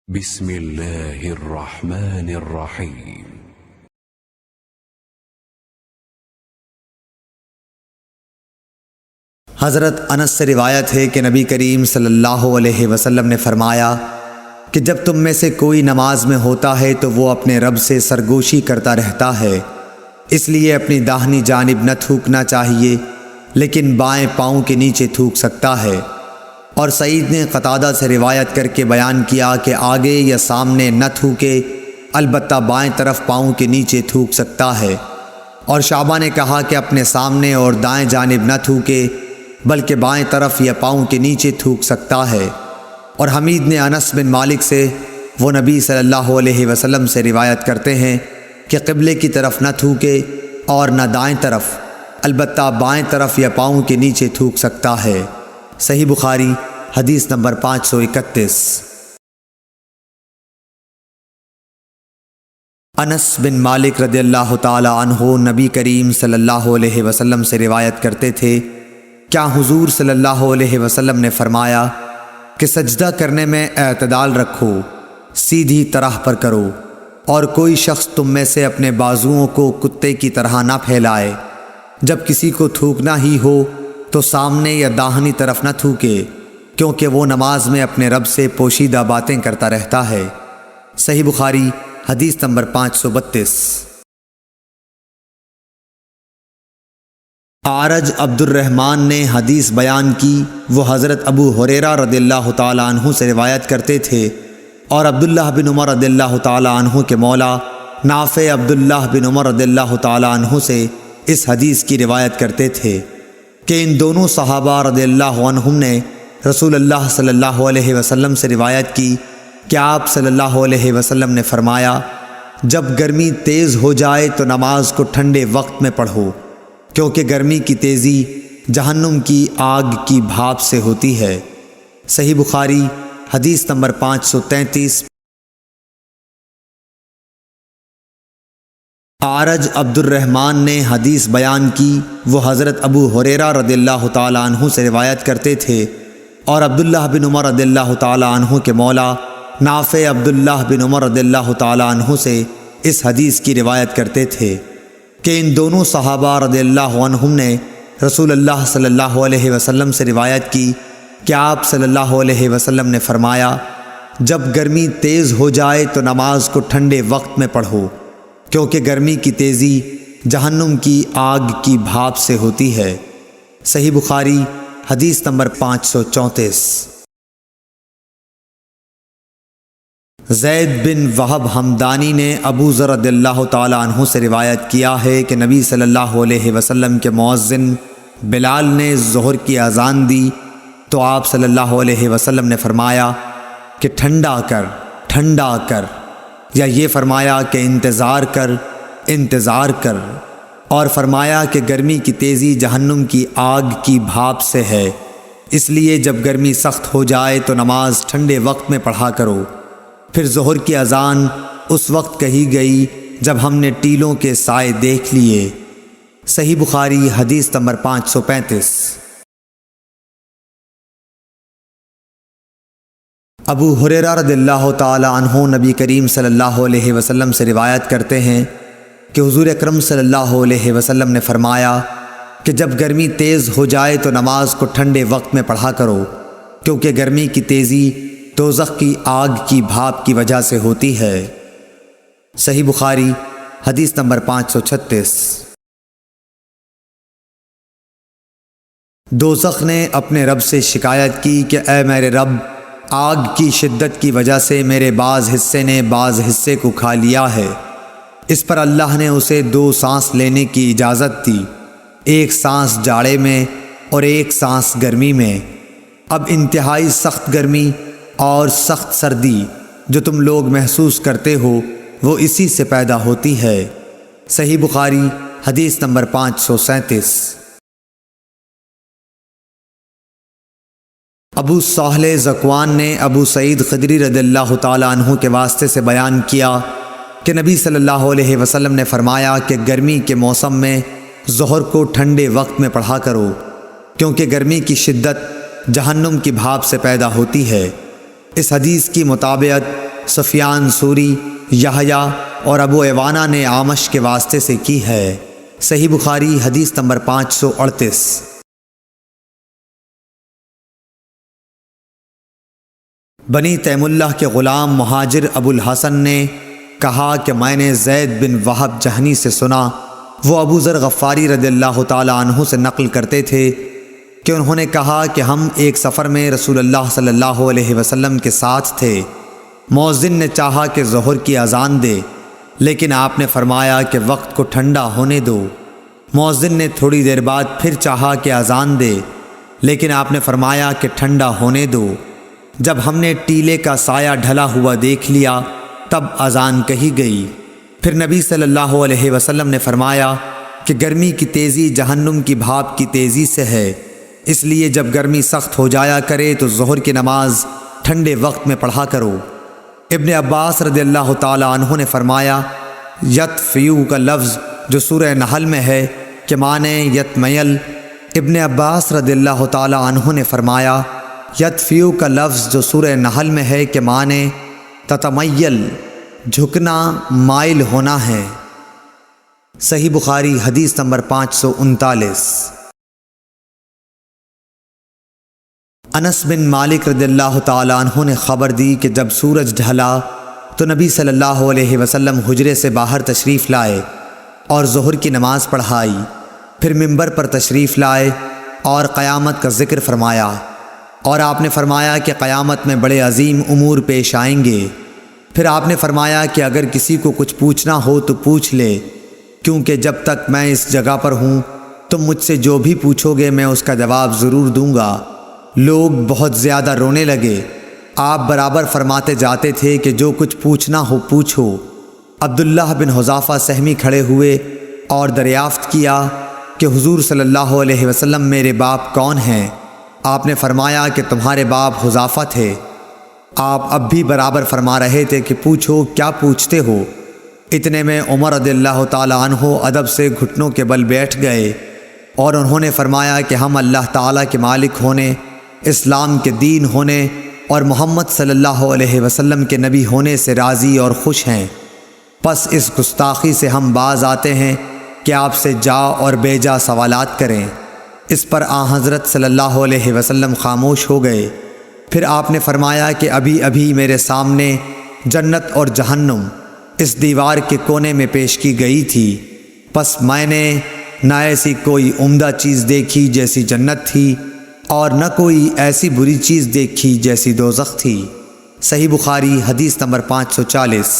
بسم اللہ الرحمن الرحیم۔ حضرت انس سے روایت ہے کہ نبی کریم صلی اللہ علیہ وسلم نے فرمایا کہ جب تم میں سے کوئی نماز میں ہوتا ہے تو وہ اپنے رب سے سرگوشی کرتا رہتا ہے، اس لیے اپنی داہنی جانب نہ تھوکنا چاہیے لیکن بائیں پاؤں کے نیچے تھوک سکتا ہے۔ اور سعید نے قتادہ سے روایت کر کے بیان کیا کہ آگے یا سامنے نہ تھوکے، البتہ بائیں طرف پاؤں کے نیچے تھوک سکتا ہے۔ اور شعبہ نے کہا کہ اپنے سامنے اور دائیں جانب نہ تھوکے بلکہ بائیں طرف یا پاؤں کے نیچے تھوک سکتا ہے۔ اور حمید نے انس بن مالک سے، وہ نبی صلی اللہ علیہ وسلم سے روایت کرتے ہیں کہ قبلے کی طرف نہ تھوکے اور نہ دائیں طرف، البتہ بائیں طرف یا پاؤں کے نیچے تھوک سکتا ہے۔ صحیح بخاری حدیث نمبر 531۔ انس بن مالک رضی اللہ تعالی عنہ نبی کریم صلی اللہ علیہ وسلم سے روایت کرتے تھے، کیا حضور صلی اللہ علیہ وسلم نے فرمایا کہ سجدہ کرنے میں اعتدال رکھو، سیدھی طرح پر کرو، اور کوئی شخص تم میں سے اپنے بازوؤں کو کتے کی طرح نہ پھیلائے۔ جب کسی کو تھوکنا ہی ہو تو سامنے یا داہنی طرف نہ تھوکے، کیونکہ وہ نماز میں اپنے رب سے پوشیدہ باتیں کرتا رہتا ہے۔ صحیح بخاری حدیث نمبر 532۔ اعرج عبد الرحمن نے حدیث بیان کی، وہ حضرت ابو ہریرہ رضی اللہ تعالی عنہ سے روایت کرتے تھے، اور عبداللہ بن عمر رضی اللہ تعالی عنہ کے مولا نافع عبداللہ بن عمر رضی اللہ تعالی عنہ سے اس حدیث کی روایت کرتے تھے کہ ان دونوں صحابہ رضی اللہ عنہم نے رسول اللہ صلی اللہ علیہ وسلم سے روایت کی کہ آپ صلی اللہ علیہ وسلم نے فرمایا، جب گرمی تیز ہو جائے تو نماز کو ٹھنڈے وقت میں پڑھو، کیونکہ گرمی کی تیزی جہنم کی آگ کی بھاپ سے ہوتی ہے۔ صحیح بخاری حدیث نمبر 533۔ اعرج عبد الرحمن نے حدیث بیان کی، وہ حضرت ابو ہریرہ رضی اللہ تعالی عنہ سے روایت کرتے تھے، اور عبداللہ بن عمر رضی اللہ تعالی عنہ کے مولا نافع عبداللہ بن عمر رضی اللہ تعالی عنہ سے اس حدیث کی روایت کرتے تھے کہ ان دونوں صحابہ رضی اللہ عنہم نے رسول اللہ صلی اللہ علیہ وسلم سے روایت کی کہ آپ صلی اللہ علیہ وسلم نے فرمایا، جب گرمی تیز ہو جائے تو نماز کو ٹھنڈے وقت میں پڑھو، کیونکہ گرمی کی تیزی جہنم کی آگ کی بھاپ سے ہوتی ہے۔ صحیح بخاری حدیث نمبر 534۔ زید بن وہب ہمدانی نے ابو ذر رضی اللہ تعالی عنہ سے روایت کیا ہے کہ نبی صلی اللہ علیہ وسلم کے مؤذن بلال نے ظہر کی اذان دی تو آپ صلی اللہ علیہ وسلم نے فرمایا کہ ٹھنڈا کر، ٹھنڈا کر، یا یہ فرمایا کہ انتظار کر، انتظار کر، اور فرمایا کہ گرمی کی تیزی جہنم کی آگ کی بھاپ سے ہے، اس لیے جب گرمی سخت ہو جائے تو نماز ٹھنڈے وقت میں پڑھا کرو۔ پھر ظہر کی اذان اس وقت کہی گئی جب ہم نے ٹیلوں کے سائے دیکھ لیے۔ صحیح بخاری حدیث نمبر 535۔ ابو ہریرہ رضی اللہ تعالی عنہ نبی کریم صلی اللہ علیہ وسلم سے روایت کرتے ہیں کہ حضور اکرم صلی اللہ علیہ وسلم نے فرمایا کہ جب گرمی تیز ہو جائے تو نماز کو ٹھنڈے وقت میں پڑھا کرو، کیونکہ گرمی کی تیزی دوزخ کی آگ کی بھاپ کی وجہ سے ہوتی ہے۔ صحیح بخاری حدیث نمبر 536۔ دوزخ نے اپنے رب سے شکایت کی کہ اے میرے رب، آگ کی شدت کی وجہ سے میرے بعض حصے نے بعض حصے کو کھا لیا ہے۔ اس پر اللہ نے اسے 2 سانس لینے کی اجازت دی، ایک سانس جاڑے میں اور ایک سانس گرمی میں۔ اب انتہائی سخت گرمی اور سخت سردی جو تم لوگ محسوس کرتے ہو وہ اسی سے پیدا ہوتی ہے۔ صحیح بخاری حدیث نمبر 537۔ ابو صالح ذکوان نے ابو سعید خدری رضی اللہ تعالی عنہ کے واسطے سے بیان کیا کہ نبی صلی اللہ علیہ وسلم نے فرمایا کہ گرمی کے موسم میں ظہر کو ٹھنڈے وقت میں پڑھا کرو، کیونکہ گرمی کی شدت جہنم کی بھاپ سے پیدا ہوتی ہے۔ اس حدیث کی مطابقت سفیان سوری، یحییٰ اور ابو عوانہ نے اعمش کے واسطے سے کی ہے۔ صحیح بخاری حدیث نمبر 538۔ بنی تیم اللہ کے غلام مہاجر ابو الحسن نے کہا کہ میں نے زید بن وہب جہنی سے سنا، وہ ابو ذر غفاری رضی اللہ تعالی عنہ سے نقل کرتے تھے کہ انہوں نے کہا کہ ہم ایک سفر میں رسول اللہ صلی اللہ علیہ وسلم کے ساتھ تھے۔ مؤذن نے چاہا کہ ظہر کی اذان دے، لیکن آپ نے فرمایا کہ وقت کو ٹھنڈا ہونے دو۔ مؤذن نے تھوڑی دیر بعد پھر چاہا کہ اذان دے، لیکن آپ نے فرمایا کہ ٹھنڈا ہونے دو۔ جب ہم نے ٹیلے کا سایہ ڈھلا ہوا دیکھ لیا تب اذان کہی گئی۔ پھر نبی صلی اللہ علیہ وسلم نے فرمایا کہ گرمی کی تیزی جہنم کی بھاپ کی تیزی سے ہے، اس لیے جب گرمی سخت ہو جایا کرے تو ظہر کی نماز ٹھنڈے وقت میں پڑھا کرو۔ ابن عباس رضی اللہ تعالی عنہ نے فرمایا یطفیو کا لفظ جو سورہ نحل میں ہے کہ معنی یتمیل۔ ابن عباس رضی اللہ تعالی عنہ نے فرمایا یطفیو کا لفظ جو سورہ نحل میں ہے کہ معنی تتمیل، جھکنا، مائل ہونا ہے۔ صحیح بخاری حدیث نمبر 539۔ انس بن مالک رضی اللہ تعالی عنہ نے خبر دی کہ جب سورج ڈھلا تو نبی صلی اللہ علیہ وسلم حجرے سے باہر تشریف لائے اور ظہر کی نماز پڑھائی، پھر منبر پر تشریف لائے اور قیامت کا ذکر فرمایا، اور آپ نے فرمایا کہ قیامت میں بڑے عظیم امور پیش آئیں گے۔ پھر آپ نے فرمایا کہ اگر کسی کو کچھ پوچھنا ہو تو پوچھ لے، کیونکہ جب تک میں اس جگہ پر ہوں تم مجھ سے جو بھی پوچھو گے میں اس کا جواب ضرور دوں گا۔ لوگ بہت زیادہ رونے لگے۔ آپ برابر فرماتے جاتے تھے کہ جو کچھ پوچھنا ہو پوچھو۔ عبداللہ بن حذافہ سہمی کھڑے ہوئے اور دریافت کیا کہ حضور صلی اللہ علیہ وسلم میرے باپ کون ہیں؟ آپ نے فرمایا کہ تمہارے باپ حذافہ تھے۔ آپ اب بھی برابر فرما رہے تھے کہ پوچھو، کیا پوچھتے ہو؟ اتنے میں عمر رضی اللہ تعالی عنہ ادب سے گھٹنوں کے بل بیٹھ گئے اور انہوں نے فرمایا کہ ہم اللہ تعالیٰ کے مالک ہونے، اسلام کے دین ہونے اور محمد صلی اللہ علیہ وسلم کے نبی ہونے سے راضی اور خوش ہیں۔ پس اس گستاخی سے ہم باز آتے ہیں کہ آپ سے جا اور بے جا سوالات کریں۔ اس پر حضرت صلی اللہ علیہ وسلم خاموش ہو گئے۔ پھر آپ نے فرمایا کہ ابھی ابھی میرے سامنے جنت اور جہنم اس دیوار کے کونے میں پیش کی گئی تھی، پس میں نے نہ ایسی کوئی عمدہ چیز دیکھی جیسی جنت تھی اور نہ کوئی ایسی بری چیز دیکھی جیسی دوزخ تھی۔ صحیح بخاری حدیث نمبر 540۔